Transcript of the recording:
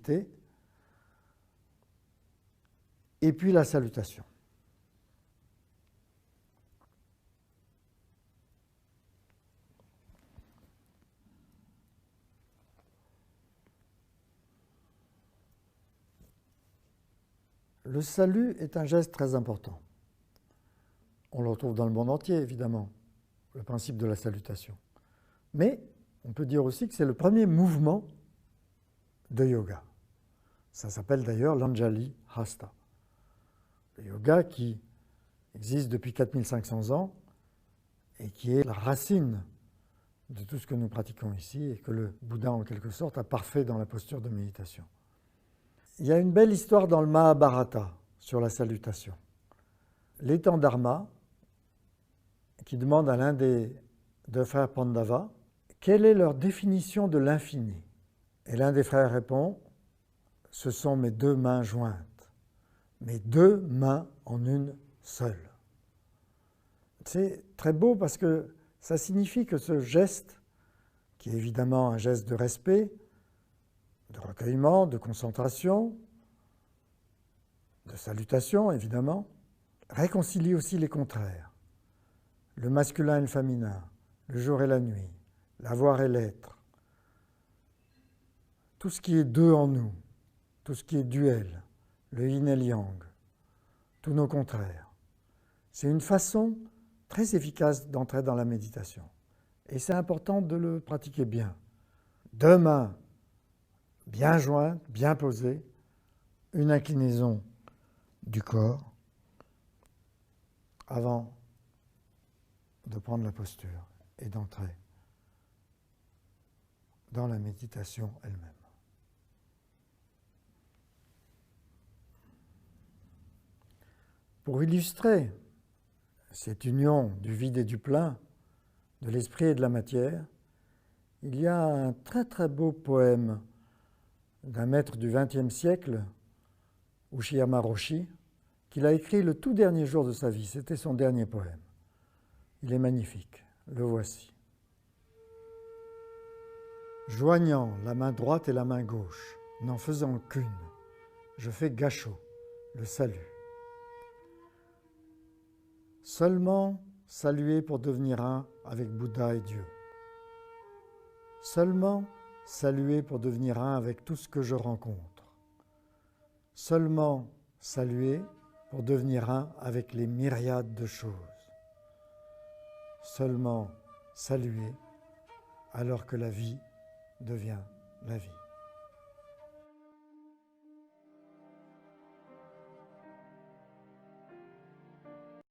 activité, et puis la salutation. Le salut est un geste très important. On le retrouve dans le monde entier, évidemment, le principe de la salutation. Mais on peut dire aussi que c'est le premier mouvement de yoga. Ça s'appelle d'ailleurs l'Anjali Hasta. Le yoga qui existe depuis 4500 ans et qui est la racine de tout ce que nous pratiquons ici et que le Bouddha, en quelque sorte, a parfait dans la posture de méditation. Il y a une belle histoire dans le Mahabharata sur la salutation. L'étang Dharma, qui demande à l'un des deux frères Pandava quelle est leur définition de l'infini. Et l'un des frères répond, ce sont mes deux mains jointes, mes deux mains en une seule. C'est très beau parce que ça signifie que ce geste, qui est évidemment un geste de respect, de recueillement, de concentration, de salutation évidemment, réconcilie aussi les contraires. Le masculin et le féminin, le jour et la nuit, l'avoir et l'être. Tout ce qui est deux en nous, tout ce qui est duel, le yin et le yang, tous nos contraires. C'est une façon très efficace d'entrer dans la méditation. Et c'est important de le pratiquer bien. Deux mains bien jointes, bien posées, une inclinaison du corps avant de prendre la posture et d'entrer dans la méditation elle-même. Pour illustrer cette union du vide et du plein, de l'esprit et de la matière, il y a un très très beau poème d'un maître du XXe siècle, Ushiyama Roshi, qu'il a écrit le tout dernier jour de sa vie. C'était son dernier poème. Il est magnifique. Le voici. Joignant la main droite et la main gauche, n'en faisant qu'une, je fais gâchot, le salut. Seulement saluer pour devenir un avec Bouddha et Dieu. Seulement saluer pour devenir un avec tout ce que je rencontre. Seulement saluer pour devenir un avec les myriades de choses. Seulement saluer alors que la vie devient la vie.